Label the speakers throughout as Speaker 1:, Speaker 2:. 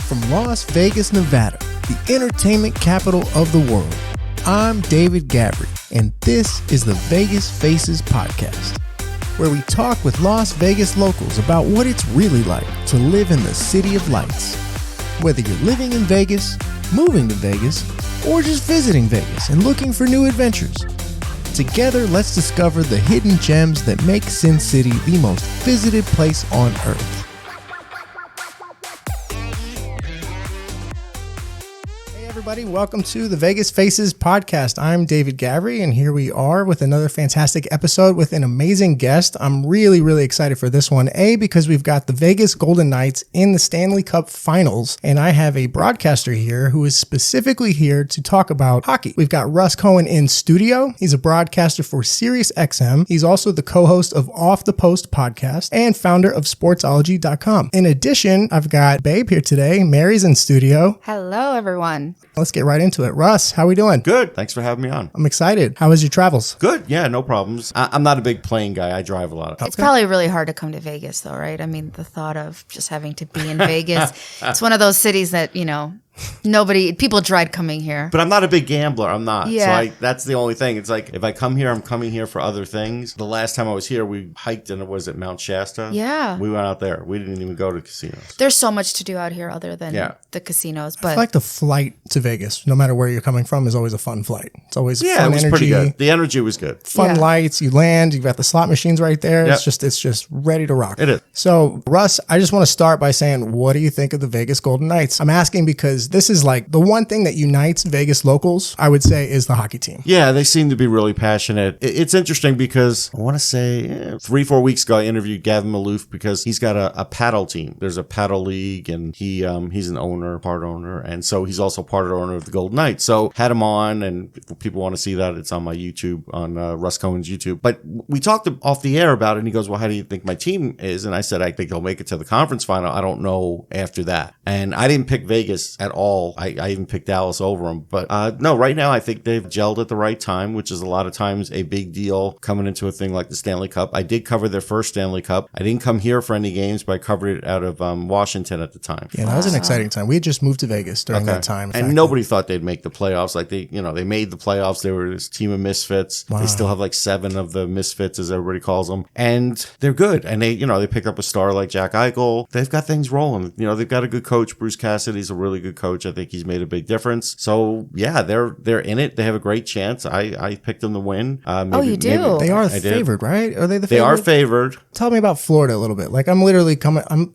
Speaker 1: From Las Vegas, Nevada, the entertainment capital of the world, I'm David Gabbry, and this is the Vegas Faces Podcast, where we talk with Las Vegas locals about what it's really like to live in the City of Lights. Whether you're living in Vegas, moving to Vegas, or just visiting Vegas and looking for new adventures, together let's discover the hidden gems that make Sin City the most visited place on earth. Everybody, welcome to the Vegas Faces Podcast. I'm David Gabbry, and here we are with another fantastic episode with an amazing guest. I'm really excited for this one. A, because we've got the Vegas Golden Knights in the Stanley Cup Finals, and I have a broadcaster here who is specifically here to talk about hockey. We've got Russ Cohen in studio. He's a broadcaster for Sirius XM. He's also the co-host of Off the Post podcast and founder of Sportsology.com. In addition, I've got Babe here today. Mary's in studio.
Speaker 2: Hello, everyone.
Speaker 1: Let's get right into it. Russ, how are we doing?
Speaker 3: Good. Thanks for having me on.
Speaker 1: I'm excited. How was your travels?
Speaker 3: Good. Yeah, no problems. I'm not a big plane guy. I drive a lot.
Speaker 2: It's probably really hard to come to Vegas, though, right? I mean, the thought of just having to be in Vegas, it's one of those cities that, people dread coming here.
Speaker 3: But I'm not a big gambler. I'm not.
Speaker 2: Yeah.
Speaker 3: So that's the only thing. It's like if I come here, I'm coming here for other things. The last time I was here, we hiked in, was it Mount Shasta?
Speaker 2: Yeah.
Speaker 3: We went out there. We didn't even go to casinos.
Speaker 2: There's so much to do out here other than the casinos. But
Speaker 1: I feel like the flight to Vegas, no matter where you're coming from, is always a fun flight. It's always fun
Speaker 3: it was
Speaker 1: energy.
Speaker 3: pretty good. The energy was good.
Speaker 1: Fun lights. You land. You've got the slot machines right there.
Speaker 3: Yep.
Speaker 1: It's just ready to rock.
Speaker 3: It is.
Speaker 1: So, Russ, I just want to start by saying, what do you think of the Vegas Golden Knights? I'm asking because this is like the one thing that unites Vegas locals, I would say, is the hockey team.
Speaker 3: Yeah, they seem to be really passionate. It's interesting because I want to say 3-4 weeks ago, I interviewed Gavin Maloof because he's got a paddle team. There's a paddle league, and he's an owner, part owner, and so he's also part owner of the Golden Knights. So had him on, and if people want to see that, it's on my YouTube, on Russ Cohen's YouTube. But we talked off the air about it, and he goes, well, how do you think my team is? And I said, I think they'll make it to the conference final. I don't know after that. And I didn't pick Vegas at all. I even picked Dallas over them. But no, right now I think they've gelled at the right time, which is a lot of times a big deal coming into a thing like the Stanley Cup. I did cover their first Stanley Cup. I didn't come here for any games, but I covered it out of Washington at the time.
Speaker 1: Yeah, that was an exciting time. We had just moved to Vegas during that time.
Speaker 3: And nobody thought they'd make the playoffs. Like they made the playoffs. They were this team of misfits. Wow. They still have like 7 of the misfits, as everybody calls them. And they're good. And they picked up a star like Jack Eichel. They've got things rolling. They've got a good coach. Bruce Cassidy's a really good coach. I think he's made a big difference. So yeah, they're in it. They have a great chance. I picked them to win.
Speaker 2: You do?
Speaker 1: They are favored, right? Are they the favorite?
Speaker 3: They are favored.
Speaker 1: Tell me about Florida a little bit. Like I'm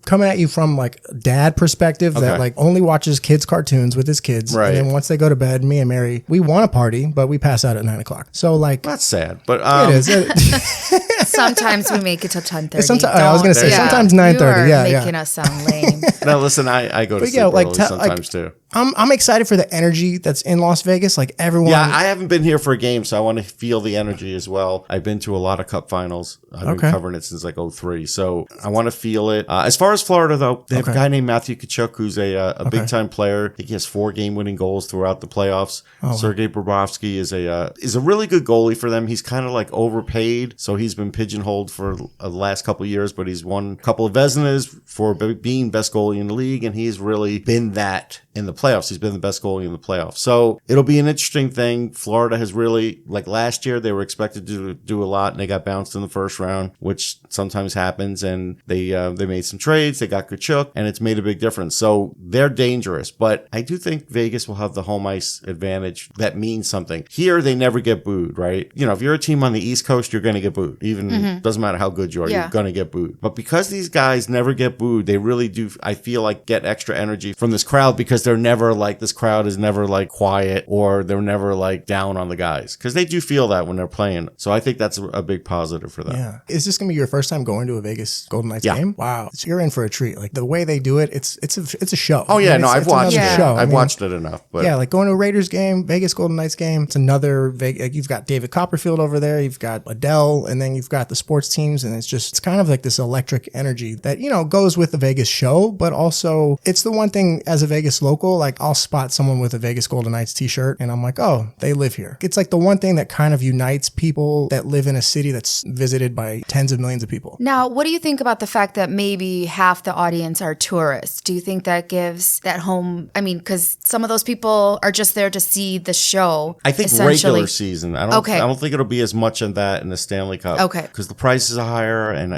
Speaker 1: coming at you from like dad perspective that like only watches kids cartoons with his kids.
Speaker 3: Right.
Speaker 1: And then once they go to bed, me and Mary, we want to party, but we pass out at 9:00. So like
Speaker 3: that's sad, but
Speaker 1: it is.
Speaker 2: Sometimes we make it till 10:30.
Speaker 1: I was going to say sometimes 9:30.
Speaker 2: Yeah, making us sound lame.
Speaker 3: No, listen, I go to sleep early sometimes too.
Speaker 1: I'm excited for the energy that's in Las Vegas. Like everyone.
Speaker 3: Yeah, I haven't been here for a game, so I want to feel the energy as well. I've been to a lot of Cup Finals. I've been covering it since like 2003, so I want to feel it. As far as Florida, though, they have a guy named Matthew Tkachuk who's a big time player. I think he has 4 game-winning goals throughout the playoffs. Sergei Bobrovsky is a really good goalie for them. He's kind of like overpaid, so he's been pigeonholed for the last couple of years, but he's won a couple of Vezinas for being best goalie in the league, and he's really been that in the playoffs. He's been the best goalie in the playoffs. So it'll be an interesting thing. Florida has really, like last year, they were expected to do a lot, and they got bounced in the first round, which sometimes happens, and they made some trades. They got Tkachuk, and it's made a big difference. So they're dangerous, but I do think Vegas will have the home ice advantage. That means something. Here, they never get booed, right? If you're a team on the East Coast, you're going to get booed. Even doesn't matter how good you are, you're going to get booed. But because these guys never get booed, they really do, I feel like, get extra energy from this crowd, because they're never like, this crowd is never like quiet, or they're never like down on the guys, because they do feel that when they're playing. So I think that's a big positive for them.
Speaker 1: Yeah. Is this going to be your first time going to a Vegas Golden Knights game? Wow. So you're in for a treat. Like the way they do it, it's a show.
Speaker 3: Oh yeah, I've watched it.
Speaker 1: Show.
Speaker 3: I've watched it enough. But
Speaker 1: yeah, like going to a Raiders game, Vegas Golden Knights game. It's another like you've got David Copperfield over there, you've got Adele, and then you've got the sports teams, and it's kind of like this electric energy that goes with the Vegas show, but also it's the one thing as a Vegas local. like I'll spot someone with a Vegas Golden Knights t-shirt and I'm like, oh, they live here. It's like the one thing that kind of unites people that live in a city that's visited by tens of millions of people.
Speaker 2: Now, what do you think about the fact that maybe half the audience are tourists? Do you think that gives that home, I mean, because some of those people are just there to see the show.
Speaker 3: I think regular season. I don't think it'll be as much of that in the Stanley Cup.
Speaker 2: Okay.
Speaker 3: Because the prices are higher and,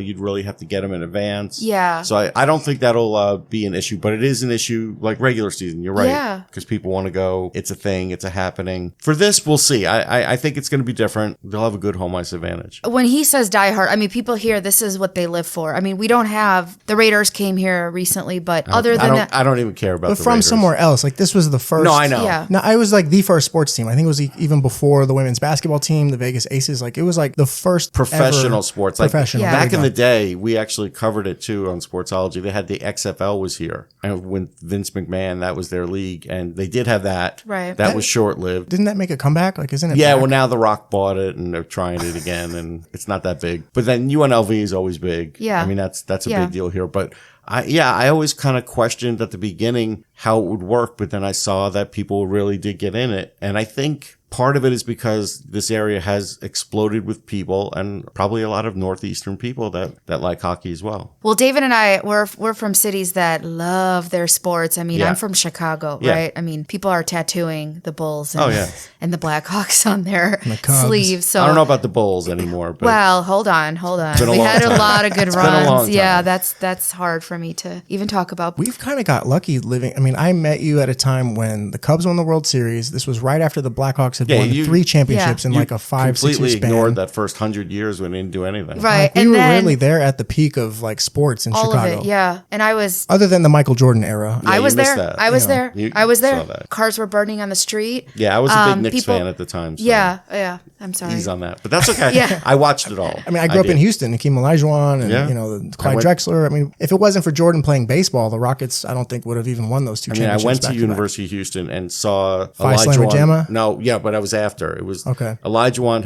Speaker 3: you'd really have to get them in advance.
Speaker 2: Yeah.
Speaker 3: So I don't think that'll be an issue, but it is an issue like regular season. You're right.
Speaker 2: Yeah.
Speaker 3: Because people want to go. It's a thing. It's a happening. For this, we'll see. I think it's going to be different. They'll have a good home ice advantage.
Speaker 2: When he says diehard, I mean, people here, this is what they live for. I mean, we don't have, the Raiders came here recently, but other than that.
Speaker 3: I don't even care about the
Speaker 1: from
Speaker 3: Raiders.
Speaker 1: Somewhere else. Like this was the first.
Speaker 3: No, I know.
Speaker 2: Yeah.
Speaker 1: No, I was like the first sports team. I think it was even before the women's basketball team, the Vegas Aces. Like it was like the first
Speaker 3: professional sports. Like
Speaker 1: professional.
Speaker 2: Yeah.
Speaker 3: Back in the day, we actually covered it too on Sportsology. They had the XFL was here. And when Vince McMahon, that was their league. And they did have that.
Speaker 2: Right.
Speaker 3: That was short-lived.
Speaker 1: Didn't that make a comeback? Like, isn't it?
Speaker 3: Yeah,
Speaker 1: back?
Speaker 3: well, now The Rock bought it and they're trying it again. And it's not that big. But then UNLV is always big.
Speaker 2: Yeah.
Speaker 3: I mean, that's a big deal here. But I always kind of questioned at the beginning how it would work. But then I saw that people really did get in it. And I think part of it is because this area has exploded with people and probably a lot of Northeastern people that like hockey as well.
Speaker 2: Well, David and I, we're from cities that love their sports. I mean, I'm from Chicago, right? I mean, people are tattooing the Bulls and the Blackhawks on their sleeves. So
Speaker 3: I don't know about the Bulls anymore. But
Speaker 2: well, hold on. We had a lot of good runs. Yeah, that's hard for me to even talk about.
Speaker 1: We've kind of got lucky living. I mean, I met you at a time when the Cubs won the World Series. This was right after the Blackhawks had won 3 championships in like a 5-6 year span.
Speaker 3: Completely ignored that first 100 years when they didn't do anything.
Speaker 2: Right.
Speaker 1: Like, we were really there at the peak of like sports in Chicago.
Speaker 2: All of it, yeah. And I was...
Speaker 1: Other than the Michael Jordan era.
Speaker 2: I was there. I was there. I was there.
Speaker 3: Saw that.
Speaker 2: Cars were burning on the street.
Speaker 3: Yeah, I was a big Knicks fan at the time. So
Speaker 2: yeah. I'm sorry.
Speaker 3: Ease on that. But that's okay.
Speaker 2: Yeah.
Speaker 3: I watched it all.
Speaker 1: I mean, I grew up in Houston, Hakeem Olajuwon and, Clyde Drexler. I mean, if it wasn't for Jordan playing baseball, the Rockets, I don't think would have even won those 2 championships.
Speaker 3: I went to University of Houston and saw
Speaker 1: Olajuwon.
Speaker 3: No, yeah, but I was after. It was
Speaker 1: okay.
Speaker 3: Olajuwon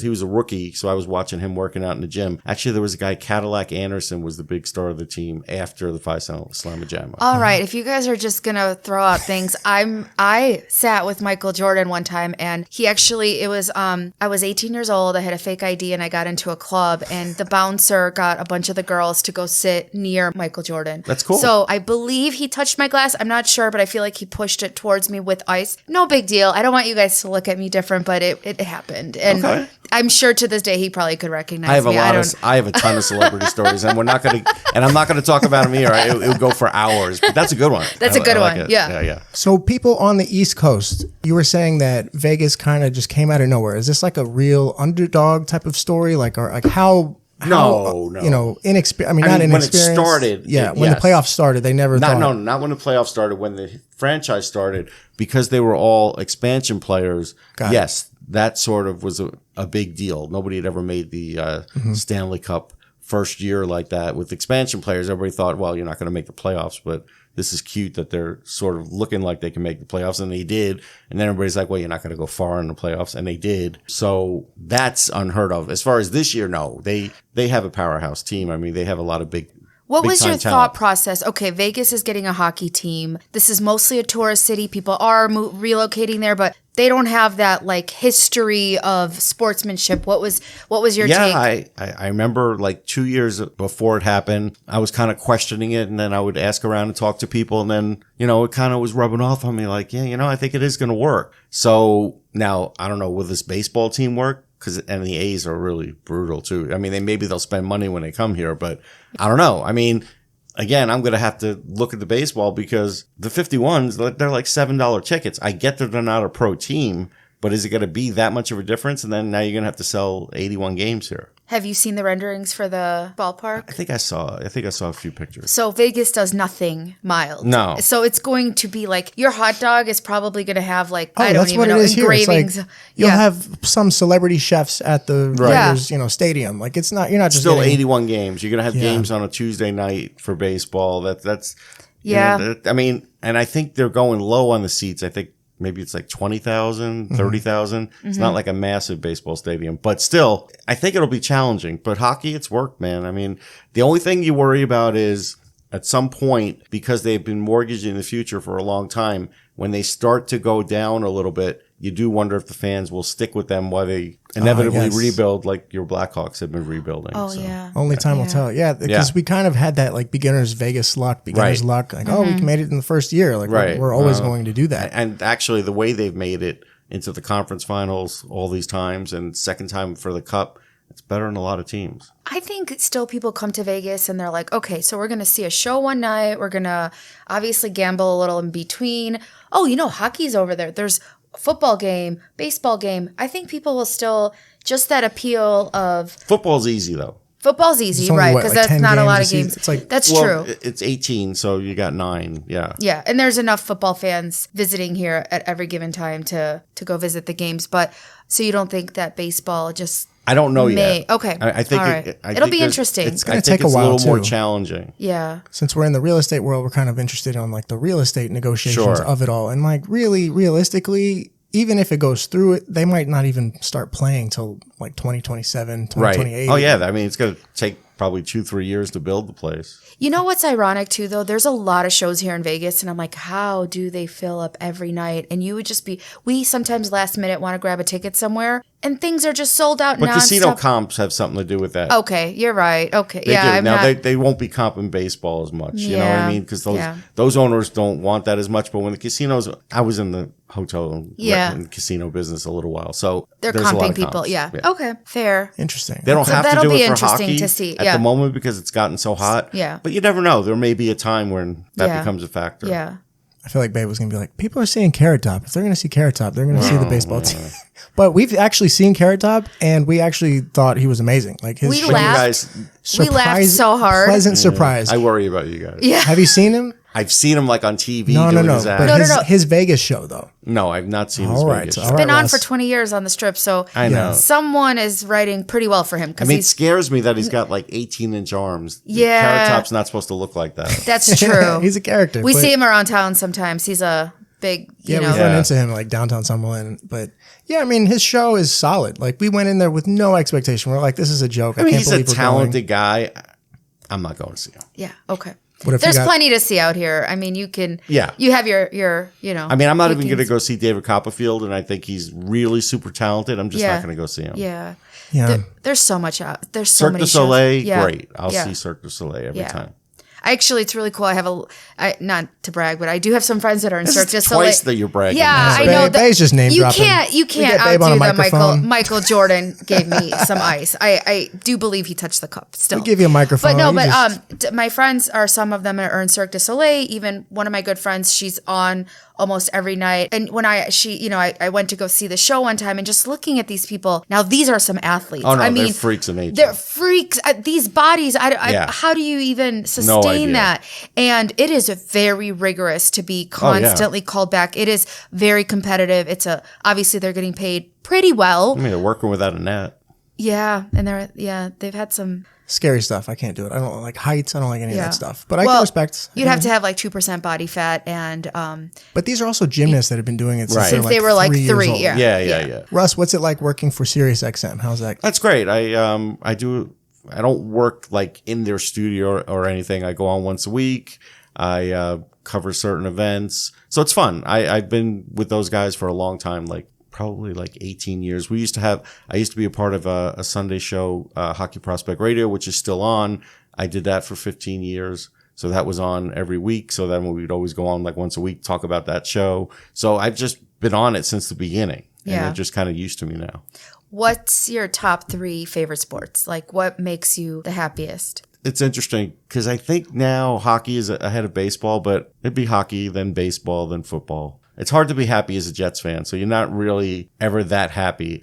Speaker 3: he was a rookie, so I was watching him working out in the gym. Actually, there was a guy, Cadillac Anderson was the big star of the team after the Phi Slamma Jamma.
Speaker 2: All right, if you guys are just gonna throw out things, I sat with Michael Jordan one time, and he actually, it was I was 18 years old, I had a fake ID, and I got into a club, and the bouncer got a bunch of the girls to go sit near Michael Jordan.
Speaker 3: That's cool.
Speaker 2: So I believe he touched my glass. I'm not sure, but I feel like he pushed it towards me with ice. No big deal. I don't want you guys to look at me different, but it happened. And I'm sure to this day he probably could recognize me.
Speaker 3: I have a ton of celebrity stories, and I'm not going to talk about them here. It would go for hours, but that's a good one.
Speaker 2: That's a good one.
Speaker 3: Like
Speaker 2: Yeah.
Speaker 1: So people on the East Coast, you were saying that Vegas kind of just came out of nowhere. Is this like a real underdog type of story? Like how
Speaker 3: No.
Speaker 1: Not inexperienced.
Speaker 3: When it started.
Speaker 1: When the playoffs started, they never thought.
Speaker 3: No, not when the playoffs started. When the franchise started, because they were all expansion players. That sort of was a big deal. Nobody had ever made the Stanley Cup first year like that with expansion players. Everybody thought, well, you're not going to make the playoffs, but this is cute that they're sort of looking like they can make the playoffs, and they did. And then everybody's like, well, you're not going to go far in the playoffs, and they did. So that's unheard of. As far as this year, no, they have a powerhouse team. I mean, they have a lot of big.
Speaker 2: What was your thought process? Okay, Vegas is getting a hockey team. This is mostly a tourist city. People are relocating there, but they don't have that like history of sportsmanship. What was your take?
Speaker 3: I remember like 2 years before it happened, I was kind of questioning it, and then I would ask around and talk to people, and then, it kind of was rubbing off on me like, I think it is going to work. So now, I don't know, will this baseball team work? And the A's are really brutal too. I mean, maybe they'll spend money when they come here, but I don't know. I mean, again, I'm going to have to look at the baseball because the 51s, they're like $7 tickets. I get that they're not a pro team, but is it going to be that much of a difference? And then now you're going to have to sell 81 games here.
Speaker 2: Have you seen the renderings for the ballpark?
Speaker 3: I think I saw a few pictures.
Speaker 2: So Vegas does nothing mild.
Speaker 3: No.
Speaker 2: So it's going to be like your hot dog is probably going to have like
Speaker 1: engravings.
Speaker 2: Like,
Speaker 1: you'll have some celebrity chefs at the Raiders, stadium. Like it's not. You're not just
Speaker 3: still 81 games. You're going to have games on a Tuesday night for baseball. That's I mean, and I think they're going low on the seats. I think. Maybe it's like 20,000, 30,000. It's not like a massive baseball stadium, but still, I think it'll be challenging. But hockey, it's work, man. I mean, the only thing you worry about is at some point, because they've been mortgaging the future for a long time, when they start to go down a little bit, you do wonder if the fans will stick with them while they inevitably rebuild like your Blackhawks have been rebuilding.
Speaker 2: Oh, yeah.
Speaker 1: Only time will tell. Yeah, because we kind of had that like beginner's Vegas luck, beginner's luck. Like, we made it in the first year. Like, we're always going to do that.
Speaker 3: And actually, the way they've made it into the conference finals all these times and second time for the Cup, it's better than a lot of teams.
Speaker 2: I think still people come to Vegas and they're like, okay, so we're going to see a show one night. We're going to obviously gamble a little in between. Oh, hockey's over there. There's a football game, baseball game. I think people will still, just that appeal of.
Speaker 3: Football's easy, though.
Speaker 2: Football's easy, right? Because that's not a lot of games.
Speaker 1: It's like,
Speaker 2: that's true.
Speaker 3: It's 18, so you got 9. Yeah.
Speaker 2: Yeah, and there's enough football fans visiting here at every given time to go visit the games. But so you don't think that baseball just.
Speaker 3: I don't know yet.
Speaker 2: Okay.
Speaker 3: I think
Speaker 2: it'll be interesting.
Speaker 1: It's going to take a while,
Speaker 3: a little more challenging.
Speaker 2: Yeah.
Speaker 1: Since we're in the real estate world, we're kind of interested on like the real estate negotiations of it all. And like really, realistically, even if it goes through it, they might not even start playing till like 2027, 2028.
Speaker 3: Right. Oh, yeah. I mean, it's going to take probably 2-3 years to build the place.
Speaker 2: You know what's ironic too, though? There's a lot of shows here in Vegas, and I'm like, how do they fill up every night? And you would just we sometimes last minute want to grab a ticket somewhere, and things are just sold out.
Speaker 3: But casino comps have something to do with that.
Speaker 2: Okay, you're right. Okay,
Speaker 3: they do. They won't be comping baseball as much. You know what I mean? Because those owners don't want that as much. But when the casinos, I was in the hotel and casino business a little while, so
Speaker 2: they're comping people. Yeah. Okay, fair.
Speaker 1: Interesting.
Speaker 3: They don't have to do it for hockey
Speaker 2: to see.
Speaker 3: at the moment because it's gotten so hot.
Speaker 2: Yeah.
Speaker 3: But you never know. There may be a time when that becomes a factor.
Speaker 2: Yeah.
Speaker 1: I feel like Babe was going to be like, people are seeing Carrot Top. If they're going to see Carrot Top, they're going to see the baseball team. But we've actually seen Carrot Top, and we actually thought he was amazing. Like his
Speaker 2: we laughed so hard.
Speaker 1: Pleasant surprise.
Speaker 3: I worry about you guys.
Speaker 2: Yeah.
Speaker 1: Have you seen him?
Speaker 3: I've seen him like on TV.
Speaker 1: No. But his Vegas show, though.
Speaker 3: No, I've not seen his Vegas show.
Speaker 2: It's been on for 20 years on the Strip, so
Speaker 3: I know.
Speaker 2: Someone is writing pretty well for him.
Speaker 3: I mean, it scares me that he's got like 18-inch arms.
Speaker 2: Yeah.
Speaker 3: Carrot Top's not supposed to look like that.
Speaker 2: That's true.
Speaker 1: He's a character.
Speaker 2: We see him around town sometimes. He's a big,
Speaker 1: we run into him like downtown Summerlin. But yeah, I mean, his show is solid. Like we went in there with no expectation. We're like, this is a joke. I mean,
Speaker 3: he's a talented guy. I'm not going to see him.
Speaker 2: Yeah. Okay.
Speaker 1: There's
Speaker 2: plenty to see out here. I mean, you can. Yeah. You have your.
Speaker 3: I mean, I'm not even going to go see David Copperfield, and I think he's really super talented. I'm just not going to go see him.
Speaker 2: Yeah.
Speaker 1: Yeah.
Speaker 2: There's so much out. There's so many
Speaker 3: shows. Cirque du Soleil,
Speaker 2: shows.
Speaker 3: great. I'll see Cirque du Soleil every time.
Speaker 2: Actually, it's really cool. I have not to brag, but I do have some friends that are in Cirque du Soleil.
Speaker 3: Twice that you're bragging.
Speaker 2: Yeah, I know.
Speaker 1: Babe's just name dropping.
Speaker 2: You can't outdo that. Michael Jordan gave me some ice. I do believe he touched the cup still.
Speaker 1: We give you a microphone.
Speaker 2: But my friends are, some of them are in Cirque du Soleil. Even one of my good friends, she's on almost every night. And when I went to go see the show one time, and just looking at these people. Now these are some athletes.
Speaker 3: Oh no, they're freaks of nature.
Speaker 2: They're freaks. These bodies. How do you even sustain that? And it is very rigorous to be constantly called back. It is very competitive. Obviously they're getting paid pretty well.
Speaker 3: I mean, they're working without a net.
Speaker 2: Yeah, and they've had some
Speaker 1: scary stuff. I can't do it. I don't like heights. I don't like any of that stuff. But I can respect.
Speaker 2: You'd have to have like 2% body fat, and
Speaker 1: but these are also gymnasts that have been doing it since
Speaker 2: they were like 3
Speaker 1: years old.
Speaker 3: Yeah.
Speaker 1: Russ, what's it like working for Sirius XM? How's that?
Speaker 3: That's great. I don't work like in their studio or anything. I go on once a week. I cover certain events, so it's fun. I've been with those guys for a long time, like probably like 18 years. I used to be a part of a Sunday show, Hockey Prospect Radio, which is still on. I did that for 15 years. So that was on every week. So then we'd always go on like once a week, talk about that show. So I've just been on it since the beginning. And they're just kind of used to me now. What's your top 3 favorite sports? Like what makes you the happiest? It's interesting because I think now hockey is ahead of baseball, but it'd be hockey, then baseball, then football. It's hard to be happy as a Jets fan, so you're not really ever that happy.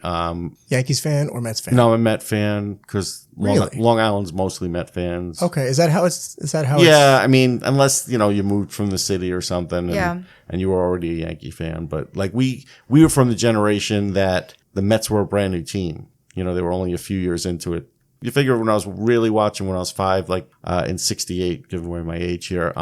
Speaker 1: Yankees fan or Mets fan?
Speaker 3: No, I'm a Met fan because Long Island's mostly Met fans.
Speaker 1: Okay, is that how it's?
Speaker 3: Yeah, I mean, unless you moved from the city or something, and you were already a Yankee fan. But like we were from the generation that the Mets were a brand new team. They were only a few years into it. You figure when I was really watching when I was 5, like in 68, giving away my age here,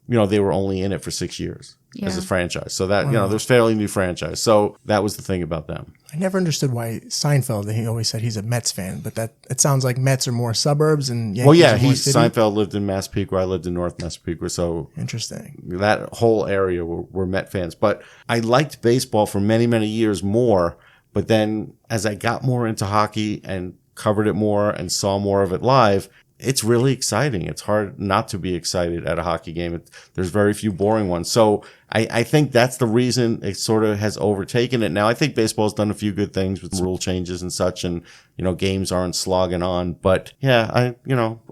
Speaker 3: they were only in it for 6 years as a franchise. So that, there's fairly new franchise. So that was the thing about them.
Speaker 1: I never understood why Seinfeld, he always said he's a Mets fan, but it sounds like Mets are more suburbs and Yankees are more city.
Speaker 3: Seinfeld lived in Massapequa. I lived in North Massapequa. So
Speaker 1: interesting.
Speaker 3: That whole area were Met fans. But I liked baseball for many, many years more. But then as I got more into hockey and covered it more and saw more of it live, it's really exciting. It's hard not to be excited at a hockey game. There's very few boring ones. So I think that's the reason it sort of has overtaken it. Now, I think baseball's done a few good things with rule changes and such, and, games aren't slogging on. But yeah,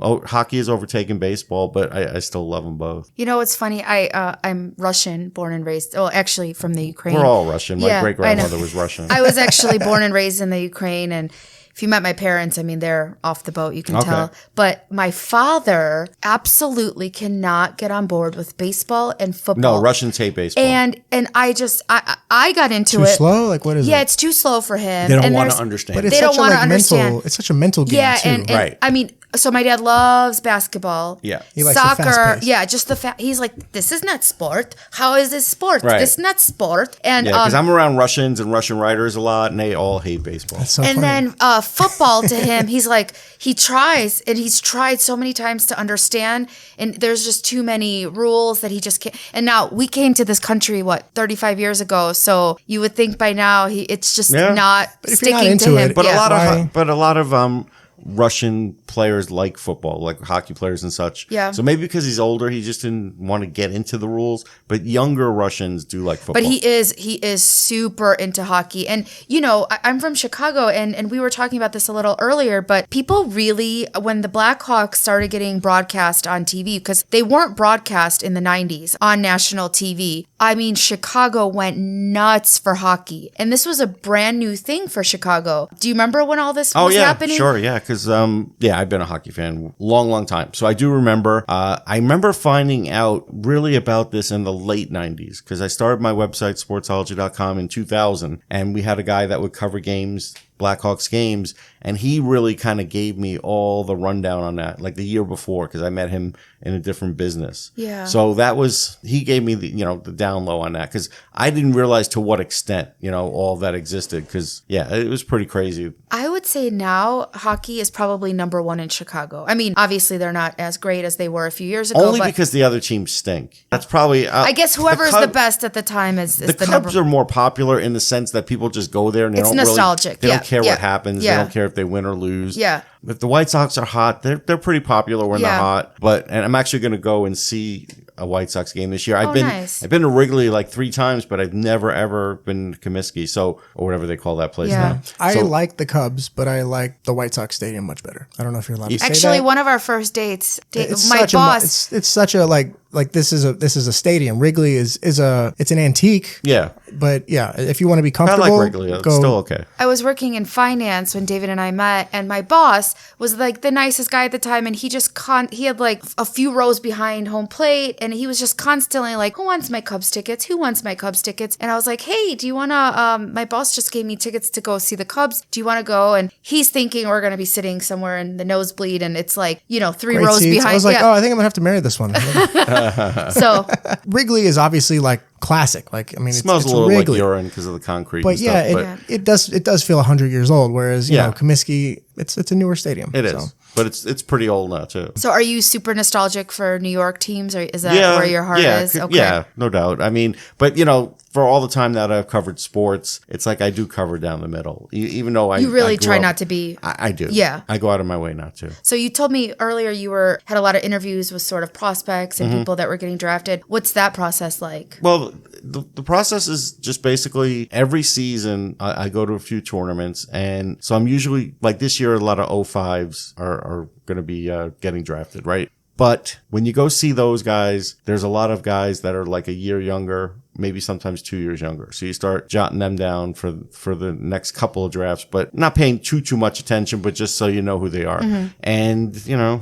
Speaker 3: hockey has overtaken baseball, but I still love them both.
Speaker 2: It's funny. I'm Russian, born and raised. Oh, actually from the Ukraine.
Speaker 3: We're all Russian. My great-grandmother was Russian.
Speaker 2: I was actually born and raised in the Ukraine, and if you met my parents, I mean, they're off the boat, you can tell. But my father absolutely cannot get on board with baseball and football.
Speaker 3: No, Russians hate baseball.
Speaker 2: And I got into
Speaker 1: too
Speaker 2: it. Too
Speaker 1: slow? Like, what is it?
Speaker 2: Yeah, it's too slow for him.
Speaker 3: They don't want to understand.
Speaker 1: But they don't want to understand. It's such a mental game, too.
Speaker 2: And
Speaker 3: right.
Speaker 2: I mean, so my dad loves basketball.
Speaker 3: Yeah.
Speaker 1: He likes
Speaker 2: soccer.
Speaker 1: the fast pace.
Speaker 2: Yeah, just he's like, this is not sport. How is this sport?
Speaker 3: Right.
Speaker 2: This is not sport. And
Speaker 3: because I'm around Russians and Russian writers a lot, and they all hate baseball.
Speaker 1: That's so
Speaker 2: and
Speaker 1: funny.
Speaker 2: then football to him, he's like, he tries, and he's tried so many times to understand, and there's just too many rules that he just can't. And now we came to this country, 35 years ago, so you would think by now it's just not sticking to him.
Speaker 3: But a lot of Russian players like football, like hockey players and such.
Speaker 2: Yeah.
Speaker 3: So maybe because he's older, he just didn't want to get into the rules. But younger Russians do like football.
Speaker 2: But he is super into hockey. And, I'm from Chicago, and we were talking about this a little earlier, but people really, when the Blackhawks started getting broadcast on TV, because they weren't broadcast in the 90s on national TV, I mean, Chicago went nuts for hockey. And this was a brand new thing for Chicago. Do you remember when all this was happening?
Speaker 3: Sure, yeah. Because, I've been a hockey fan long time. So I do remember. I remember finding out really about this in the late 90s because I started my website, sportsology.com, in 2000. And we had a guy that would cover games, Blackhawks games, and he really kind of gave me all the rundown on that, like the year before, because I met him in a different business.
Speaker 2: Yeah.
Speaker 3: So he gave me the down low on that, because I didn't realize to what extent, all that existed, because, it was pretty crazy.
Speaker 2: I would say now hockey is probably number one in Chicago. I mean, obviously they're not as great as they were a few years ago.
Speaker 3: Only because the other teams stink. That's probably...
Speaker 2: I guess whoever is the best at the time is the
Speaker 3: Cubs are more popular in the sense that people just go there and they
Speaker 2: it's
Speaker 3: don't
Speaker 2: nostalgic.
Speaker 3: They don't care what happens.
Speaker 2: Yeah.
Speaker 3: They don't care if they win or lose.
Speaker 2: Yeah.
Speaker 3: If the White Sox are hot, they're pretty popular when they're hot. And I'm actually going to go and see a White Sox game this year. I've been to Wrigley like 3 times, but I've never ever been to Comiskey, or whatever they call that place now.
Speaker 1: I like the Cubs, but I like the White Sox Stadium much better. I don't know if you're allowed to say that.
Speaker 2: Actually, one of our first dates,
Speaker 1: my boss. It's such a like this is a stadium. Wrigley is it's an antique.
Speaker 3: Yeah.
Speaker 1: But if you want to be comfortable,
Speaker 3: I like Wrigley. It's still okay.
Speaker 2: I was working in finance when David and I met, and my boss was like the nicest guy at the time, and he just he had like a few rows behind home plate, and he was just constantly like, "Who wants my Cubs tickets? Who wants my Cubs tickets?" And I was like, "Hey, do you want to? My boss just gave me tickets to go see the Cubs. Do you want to go?" And he's thinking we're going to be sitting somewhere in the nosebleed, and it's like 3
Speaker 1: Great
Speaker 2: rows
Speaker 1: seats.
Speaker 2: behind.
Speaker 1: I was like, I think I'm gonna have to marry this one.
Speaker 2: So
Speaker 1: Wrigley is obviously like classic. Like, I mean,
Speaker 3: it smells
Speaker 1: it's
Speaker 3: a little
Speaker 1: Wrigley.
Speaker 3: like urine because of the concrete.
Speaker 1: But it does feel 100 years old. Whereas Comiskey, it's a newer stadium.
Speaker 3: It is, but it's pretty old now too.
Speaker 2: So are you super nostalgic for New York teams, or is that where your heart is? Okay.
Speaker 3: Yeah, no doubt. I mean, but for all the time that I've covered sports, it's like I do cover down the middle, even though
Speaker 2: you really try not to be.
Speaker 3: I do.
Speaker 2: Yeah,
Speaker 3: I go out of my way not to.
Speaker 2: So you told me earlier you had a lot of interviews with sort of prospects and people that were getting drafted. What's that process like?
Speaker 3: Well, the process is just basically every season I go to a few tournaments, and so I'm usually like this year a lot of 05s are going to be getting drafted, right? But when you go see those guys, there's a lot of guys that are like a year younger, maybe sometimes 2 years younger. So you start jotting them down for the next couple of drafts, but not paying too much attention, but just so you know who they are. And,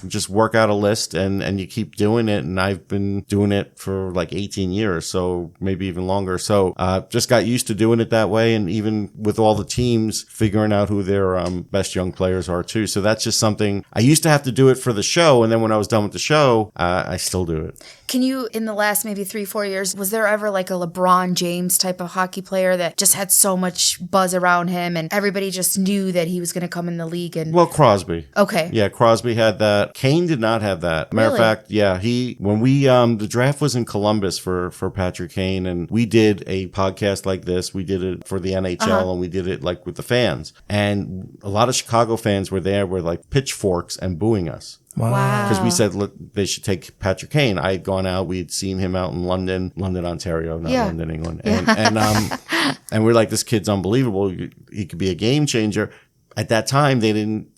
Speaker 3: just work out a list and you keep doing it. And I've been doing it for like 18 years, so maybe even longer. So just got used to doing it that way. And even with all the teams, figuring out who their best young players are too. So that's just something I used to have to do it for the show. And then when I was done with the show, I still do it.
Speaker 2: Can you, in the last maybe 3-4 years, was there ever like a LeBron James type of hockey player that just had so much buzz around him and everybody just knew that he was going to come in the league? And
Speaker 3: well, Crosby.
Speaker 2: Okay.
Speaker 3: Yeah, Crosby had that. Kane did not have that. Matter of fact, yeah, when we the draft was in Columbus for Patrick Kane, and we did a podcast like this. We did it for the NHL, and we did it like with the fans. And a lot of Chicago fans were there with like pitchforks and booing us.
Speaker 1: Wow.
Speaker 3: Because we said they should take Patrick Kane. I had gone out. We had seen him out in London, Ontario, not London, England. And we're like, this kid's unbelievable. He could be a game changer. At that time,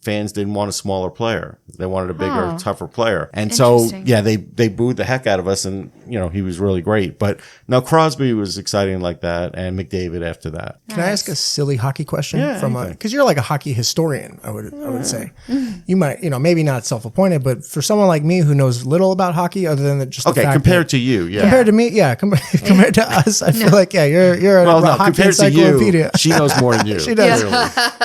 Speaker 3: fans didn't want a smaller player. They wanted a bigger, tougher player. And so, yeah, they booed the heck out of us, and, he was really great. But no, Crosby was exciting like that, and McDavid after that.
Speaker 1: Can I ask a silly hockey question?
Speaker 3: Yeah,
Speaker 1: because you're like a hockey historian, I would say. You might, maybe not self-appointed, but for someone like me who knows little about hockey other than just the fact
Speaker 3: compared to you, yeah.
Speaker 1: Compared to me, yeah. Compared to us, I feel like, you're a hockey encyclopedia.
Speaker 3: To you, she knows more than you.
Speaker 1: She does.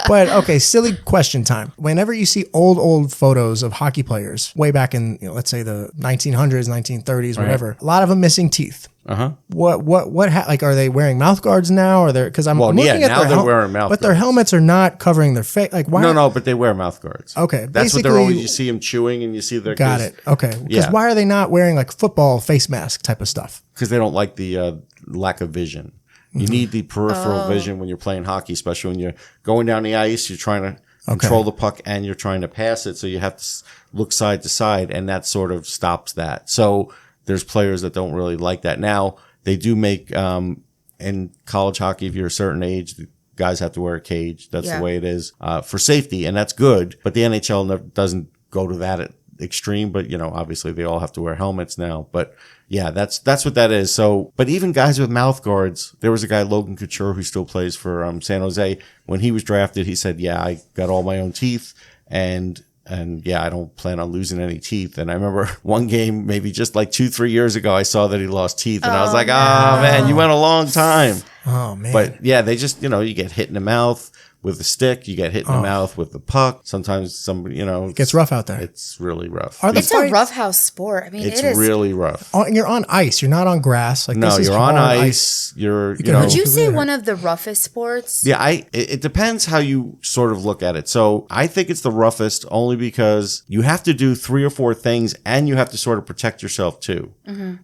Speaker 1: But, okay, silly question time. Whenever you see old photos of hockey players way back in, let's say the 1900s, 1930s, whatever, a lot of them missing teeth. Like, are they wearing mouth guards now? Or because I'm looking at
Speaker 3: now they're wearing mouth guards.
Speaker 1: But their helmets are not covering their face. Like, why?
Speaker 3: No, but they wear mouth guards.
Speaker 1: Okay.
Speaker 3: That's what they're always, you see them chewing and you see their.
Speaker 1: Got it. Okay. Because why are they not wearing like football face mask type of stuff?
Speaker 3: Because they don't like the lack of vision. You need the peripheral vision when you're playing hockey, especially when you're going down the ice, you're trying to control the puck and you're trying to pass it. So you have to look side to side, and that sort of stops that. So there's players that don't really like that. Now, they do make, in college hockey, if you're a certain age, the guys have to wear a cage. That's the way it is, for safety, and that's good. But the NHL doesn't go to that extreme, but obviously they all have to wear helmets now. But yeah, that's what that is. So, but even guys with mouth guards, there was a guy, Logan Couture, who still plays for San Jose. When he was drafted, he said, "Yeah, I got all my own teeth, and yeah, I don't plan on losing any teeth." And I remember one game, maybe just like 2-3 years ago, I saw that he lost teeth, and I was like, "Oh man, you went a long time."
Speaker 1: Oh man.
Speaker 3: But yeah, they just you get hit in the mouth with a stick, you get hit in the mouth with the puck. Sometimes somebody,
Speaker 1: it gets rough out there.
Speaker 3: It's really rough.
Speaker 2: It's a roughhouse sport. I mean,
Speaker 3: it's
Speaker 2: it is
Speaker 3: really rough.
Speaker 1: You're on ice. You're not on grass. Like,
Speaker 3: no, you're on ice. You're,
Speaker 2: Would you say one of the roughest sports?
Speaker 3: Yeah, it depends how you sort of look at it. So I think it's the roughest only because you have to do 3 or 4 things, and you have to sort of protect yourself too.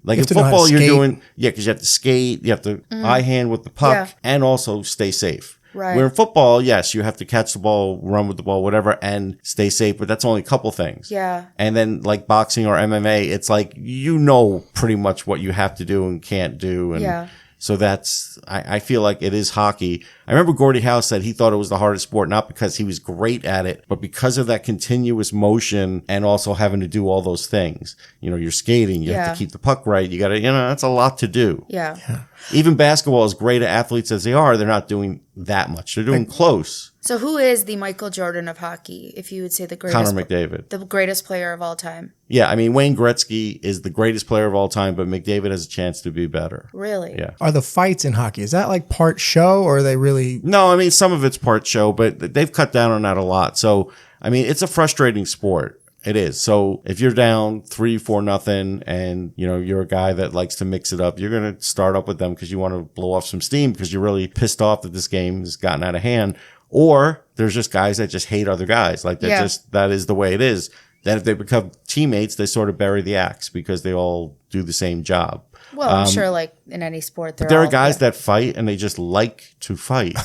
Speaker 3: Like in football, you're doing, because you have to skate, you have to eye hand with the puck, and also stay safe.
Speaker 2: Right.
Speaker 3: Where in football, yes, you have to catch the ball, run with the ball, whatever, and stay safe, but that's only a couple things.
Speaker 2: Yeah.
Speaker 3: And then like boxing or MMA, it's like, pretty much what you have to do and can't do. And so I feel like it is hockey. I remember Gordie Howe said he thought it was the hardest sport, not because he was great at it, but because of that continuous motion and also having to do all those things. You're skating, you have to keep the puck right. You got to, that's a lot to do.
Speaker 2: Yeah.
Speaker 3: Even basketball, as great athletes as they are, they're not doing that much. They're doing close.
Speaker 2: So who is the Michael Jordan of hockey, if you would say the greatest?
Speaker 3: Connor McDavid.
Speaker 2: The greatest player of all time.
Speaker 3: Yeah, I mean, Wayne Gretzky is the greatest player of all time, but McDavid has a chance to be better.
Speaker 2: Really?
Speaker 3: Yeah.
Speaker 1: Are the fights in hockey, is that like part show, or are they really?
Speaker 3: No, I mean, some of it's part show, but they've cut down on that a lot. So, I mean, it's a frustrating sport. It is. So if you're down 3-4-0 and, you're a guy that likes to mix it up, you're going to start up with them because you want to blow off some steam because you're really pissed off that this game has gotten out of hand. Or there's just guys that just hate other guys. Like that is the way it is. Then if they become teammates, they sort of bury the axe because they all do the same job.
Speaker 2: Well, I'm sure like in any sport,
Speaker 3: there are guys that fight and they just like to fight.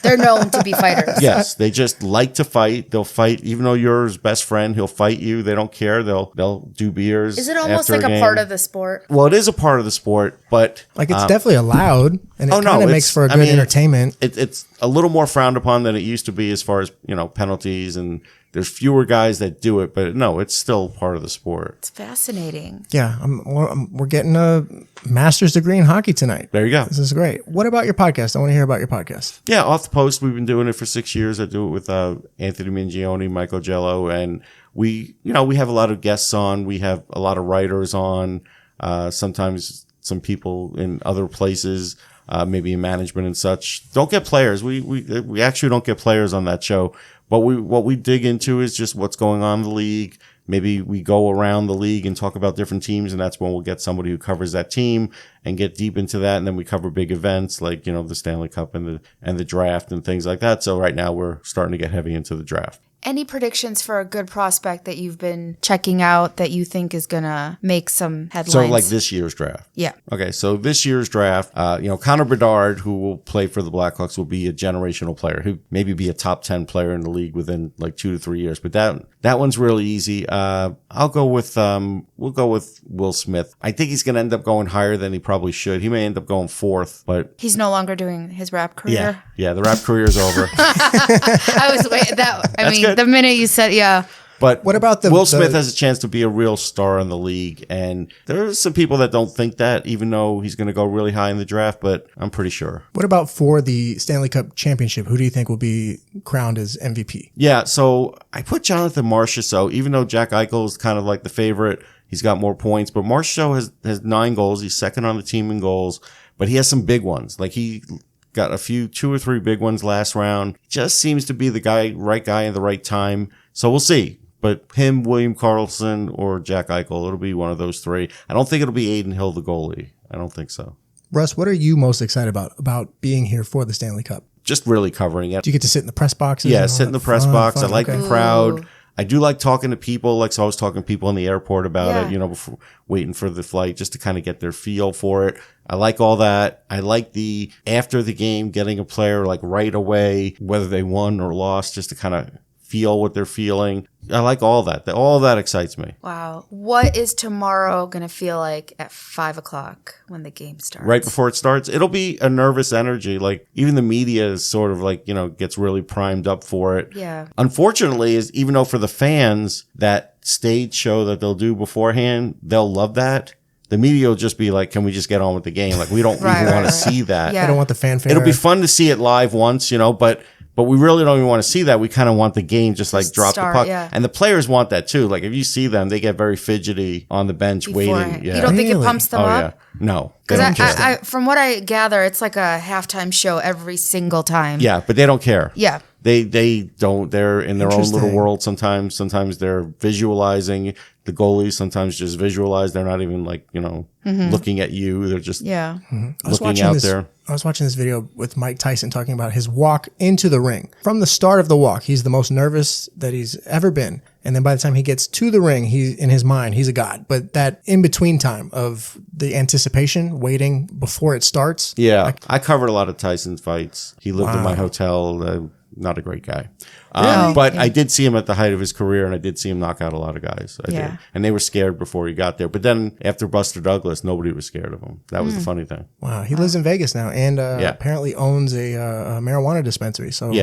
Speaker 2: They're known to be fighters.
Speaker 3: Yes, they just like to fight. They'll fight, even though you're his best friend, he'll fight you. They don't care. They'll do beers.
Speaker 2: Is it almost like a part of the sport?
Speaker 3: Well, it is a part of the sport, but
Speaker 1: like it's definitely allowed, and it kind of makes for a good entertainment.
Speaker 3: It's a little more frowned upon than it used to be as far as penalties, and there's fewer guys that do it, but no, it's still part of the sport.
Speaker 2: It's fascinating.
Speaker 1: Yeah, we're getting a master's degree in hockey tonight.
Speaker 3: There you go.
Speaker 1: This is great. What about your podcast? I want to hear about your podcast.
Speaker 3: Yeah, Off the Post. We've been doing it for 6 years. I do it with Anthony Mingione, Michael Jello, and we have a lot of guests on. We have a lot of writers on. Sometimes some people in other places, maybe in management and such. Don't get players. We actually don't get players on that show. But what we dig into is just what's going on in the league. Maybe we go around the league and talk about different teams, and that's when we'll get somebody who covers that team and get deep into that. And then we cover big events like, the Stanley Cup and the draft and things like that. So right now we're starting to get heavy into the draft.
Speaker 2: Any predictions for a good prospect that you've been checking out that you think is going to make some headlines?
Speaker 3: So like this year's draft.
Speaker 2: Yeah.
Speaker 3: Okay. So this year's draft, Connor Bedard, who will play for the Blackhawks, will be a generational player who maybe be a top 10 player in the league within like 2 to 3 years. But that one's really easy. We'll go with Will Smith. I think he's going to end up going higher than he probably should. He may end up going 4th, but
Speaker 2: he's no longer doing his rap career.
Speaker 3: Yeah. The rap career is over.
Speaker 2: I was waiting.
Speaker 3: Good.
Speaker 2: The minute you said, yeah.
Speaker 3: But
Speaker 1: what about
Speaker 3: Will Smith has a chance to be a real star in the league, and there are some people that don't think that, even though he's going to go really high in the draft, but I'm pretty sure.
Speaker 1: What about for the Stanley Cup Championship? Who do you think will be crowned as MVP?
Speaker 3: Yeah, so I put Jonathan Marchessault, even though Jack Eichel is kind of like the favorite. He's got more points, but Marchessault has 9 goals. He's second on the team in goals, but he has some big ones. Like he got a few 2 or 3 big ones last round. Just seems to be the right guy at the right time. So we'll see. But him, William Karlsson, or Jack Eichel, it'll be one of those 3. I don't think it'll be Aiden Hill, the goalie. I don't think so.
Speaker 1: Russ, what are you most excited about being here for the Stanley Cup?
Speaker 3: Just really covering it.
Speaker 1: Do you get to sit in the press box?
Speaker 3: Yeah, sit in the press box. I like
Speaker 1: okay.
Speaker 3: the crowd. I do like talking to people. So I was talking to people in the airport about it, before waiting for the flight, just to kind of get their feel for it. I like all that. I like the after the game, getting a player like right away, whether they won or lost, just to kind of feel what they're feeling. I like all that. All that excites me.
Speaker 2: Wow. What is tomorrow going to feel like at 5:00 when the game starts?
Speaker 3: Right before it starts, it'll be a nervous energy. Like even the media is sort of like, gets really primed up for it.
Speaker 2: Yeah.
Speaker 3: Unfortunately, even though for the fans, that stage show that they'll do beforehand, they'll love that. The media will just be like, can we just get on with the game? Like we don't even want to see that.
Speaker 2: Yeah.
Speaker 1: I don't want the fanfare.
Speaker 3: It'll be fun to see it live once, but we really don't even want to see that. We kind of want the game just like drop the puck. Yeah. And the players want that too. Like if you see them, they get very fidgety on the bench waiting. Yeah.
Speaker 2: You don't think it pumps them up?
Speaker 3: Yeah. No.
Speaker 2: Because I, from what I gather, it's like a halftime show every single time.
Speaker 3: Yeah, but they don't care.
Speaker 2: Yeah.
Speaker 3: They don't. They're in their own little world sometimes. Sometimes they're visualizing. The goalies sometimes just visualize. They're not even like, looking at you. They're just looking out there.
Speaker 1: I was watching this video with Mike Tyson talking about his walk into the ring. From the start of the walk, he's the most nervous that he's ever been. And then by the time he gets to the ring, in his mind, he's a god. But that in-between time of the anticipation, waiting before it starts.
Speaker 3: Yeah. I covered a lot of Tyson's fights. He lived in my hotel. Not a great guy.
Speaker 1: Really?
Speaker 3: But I did see him at the height of his career, and I did see him knock out a lot of guys. I did. And they were scared before he got there. But then after Buster Douglas, nobody was scared of him. That was the funny thing.
Speaker 1: Wow. He lives in Vegas now and apparently owns a marijuana dispensary. So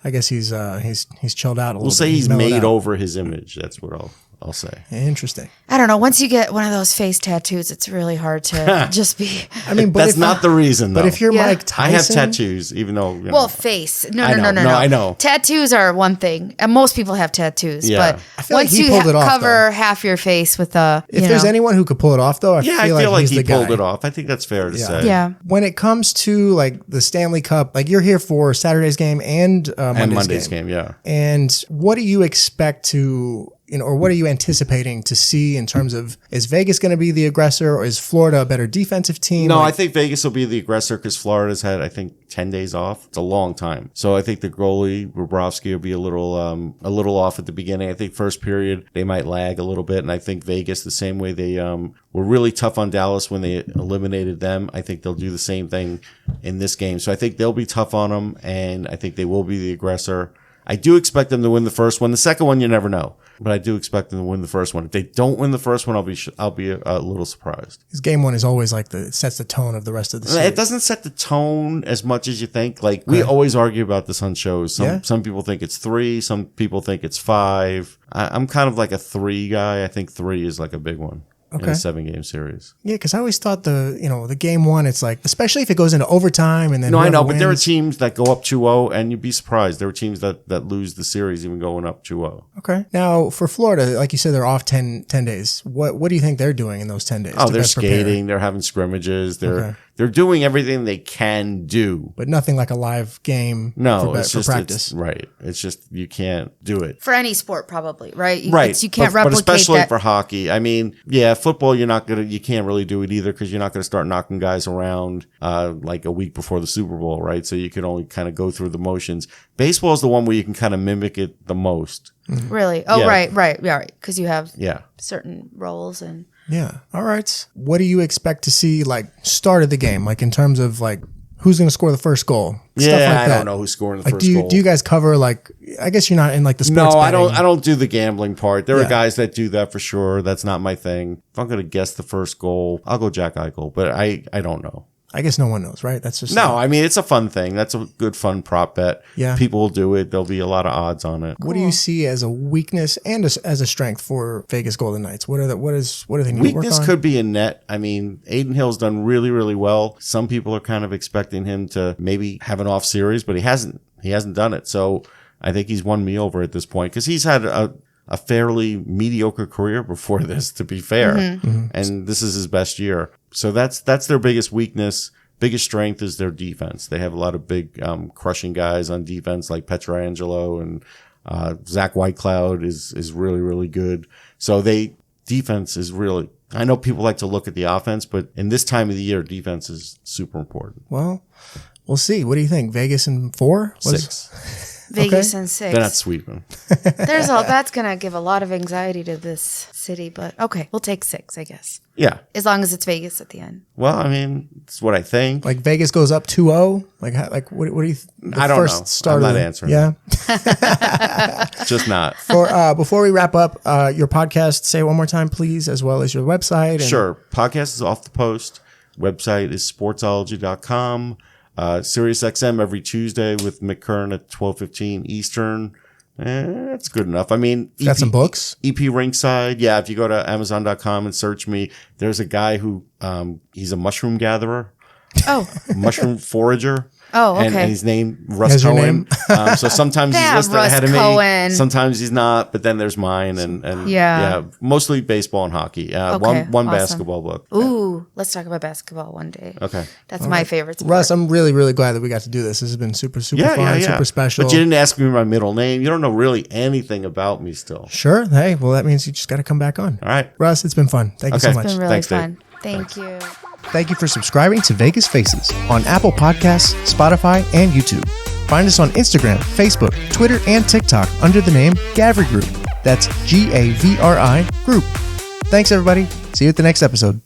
Speaker 1: I guess he's chilled out a little bit.
Speaker 3: We'll say he's made over his image. That's what I'll say.
Speaker 1: Interesting.
Speaker 2: I don't know. Once you get one of those face tattoos, it's really hard to just be.
Speaker 3: I mean, but that's not the reason, though.
Speaker 1: But if you're Mike Tyson,
Speaker 3: I have tattoos, even though.
Speaker 2: Well, face. No.
Speaker 3: I know.
Speaker 2: Tattoos are one thing, and most people have tattoos.
Speaker 3: Yeah.
Speaker 2: But once you cover half your face with a,
Speaker 1: if there's anyone who could pull it off, though, I feel like he
Speaker 3: pulled it off. I think that's fair to say.
Speaker 2: Yeah.
Speaker 1: When it comes to like the Stanley Cup, like you're here for Saturday's game and
Speaker 3: Monday's game. Yeah.
Speaker 1: And what do you expect to? Or what are you anticipating to see in terms of, is Vegas going to be the aggressor, or is Florida a better defensive team?
Speaker 3: No, I think Vegas will be the aggressor because Florida's had, I think, 10 days off. It's a long time. So I think the goalie, Bobrovsky, will be a little off at the beginning. I think first period, they might lag a little bit. And I think Vegas, the same way they were really tough on Dallas when they eliminated them, I think they'll do the same thing in this game. So I think they'll be tough on them, and I think they will be the aggressor. I do expect them to win the first one. The second one, you never know. but I do expect them to win the first one. If they don't win the first one, I'll be a little surprised.
Speaker 1: Because game one is always like it sets the tone of the rest of the series.
Speaker 3: It doesn't set the tone as much as you think. Like we always argue about this on shows. Some people think it's 3, some people think it's 5. I'm kind of like a 3 guy. I think 3 is like a big one. In a 7-game series.
Speaker 1: Yeah, because I always thought the game one, it's like, especially if it goes into overtime and then
Speaker 3: I know,
Speaker 1: wins.
Speaker 3: but there are teams that go up 2-0 and you'd be surprised. There are teams that lose the series even going up 2-0.
Speaker 1: Okay. Now for Florida, like you said, they're off 10 days. What do you think they're doing in those 10 days?
Speaker 3: Oh, they're skating. They're having scrimmages. They're doing everything they can do.
Speaker 1: But nothing like a live game for practice.
Speaker 3: Right. It's just you can't do it.
Speaker 2: For any sport, probably, right?
Speaker 3: Right.
Speaker 2: You can't replicate
Speaker 3: but especially
Speaker 2: that.
Speaker 3: for hockey. I mean, football, you can't really do it either because you're not going to start knocking guys around like a week before the Super Bowl, right? So you can only kind of go through the motions. Baseball is the one where you can kind of mimic it the most.
Speaker 2: Really? Oh,
Speaker 3: Yeah.
Speaker 2: right. Yeah, right. Because you have
Speaker 3: Yeah.
Speaker 2: certain roles and.
Speaker 1: Yeah. All right. What do you expect to see like start of the game, like in terms of like who's going to score the first goal? Stuff like
Speaker 3: I
Speaker 1: that.
Speaker 3: don't know who's scoring the first goal.
Speaker 1: Do you guys cover like? I guess you're not in like the sports.
Speaker 3: No,
Speaker 1: betting.
Speaker 3: I don't do the gambling part. There are guys that do that for sure. That's not my thing. If I'm going to guess the first goal, I'll go Jack Eichel, but I don't know.
Speaker 1: I guess no one knows, right? That's just
Speaker 3: I mean, it's a fun thing. That's a good, fun prop bet.
Speaker 1: Yeah.
Speaker 3: People will do it. There'll be a lot of odds on it.
Speaker 1: What do you see as a weakness and as a strength for Vegas Golden Knights? What do they need to work
Speaker 3: Weakness
Speaker 1: on?
Speaker 3: could be in net. I mean, Aiden Hill's done really, really well. Some people are kind of expecting him to maybe have an off series, but he hasn't. He hasn't done it. So I think he's won me over at this point because he's had a fairly mediocre career before this, to be fair. Mm-hmm. And this is his best year. So that's their biggest weakness. Biggest strength is their defense. They have a lot of big crushing guys on defense like Pietrangelo and Zach Whitecloud is really, really good. So defense is really, I know people like to look at the offense, but in this time of the year, defense is super important.
Speaker 1: Well, we'll see. What do you think? Vegas in 4?
Speaker 3: 6.
Speaker 2: Vegas in 6.
Speaker 3: They're not sweeping.
Speaker 2: That's going to give a lot of anxiety to this city, but okay, we'll take 6, I guess.
Speaker 3: Yeah.
Speaker 2: As long as it's Vegas at the end.
Speaker 3: Well, I mean, it's what I think.
Speaker 1: Like Vegas goes up 2-0? What do you
Speaker 3: I don't know. I'm not answering.
Speaker 1: Yeah.
Speaker 3: Just not.
Speaker 1: Before we wrap up, your podcast, say it one more time, please, as well as your website.
Speaker 3: Sure. Podcast is Off the Post. Website is sportsology.com. Sirius XM every Tuesday with Mick Kern at 12:15 Eastern. That's good enough. I mean,
Speaker 1: got some books.
Speaker 3: EP Ringside. Yeah, if you go to Amazon.com and search me, there's a guy who he's a mushroom gatherer.
Speaker 2: Oh,
Speaker 3: mushroom forager.
Speaker 2: Oh, okay.
Speaker 3: And he's named Russ Cohen. So sometimes he's listed ahead of me. Sometimes he's not, but then there's mine and mostly baseball and hockey. One awesome. Basketball book.
Speaker 2: Ooh, let's talk about basketball one day.
Speaker 3: Okay.
Speaker 2: That's my favorite sport.
Speaker 1: Russ, I'm really, really glad that we got to do this. This has been super fun, super special.
Speaker 3: But you didn't ask me my middle name. You don't know really anything about me still.
Speaker 1: Sure. Hey, well, that means you just got to come back on.
Speaker 3: All right.
Speaker 1: Russ, it's been fun. Thank you so much.
Speaker 2: It's been really
Speaker 3: Thanks,
Speaker 2: fun.
Speaker 3: Dave.
Speaker 2: Thank you.
Speaker 1: Thank you for subscribing to Vegas Faces on Apple Podcasts, Spotify, and YouTube. Find us on Instagram, Facebook, Twitter, and TikTok under the name Gavri Group. That's Gavri Group. Thanks, everybody. See you at the next episode.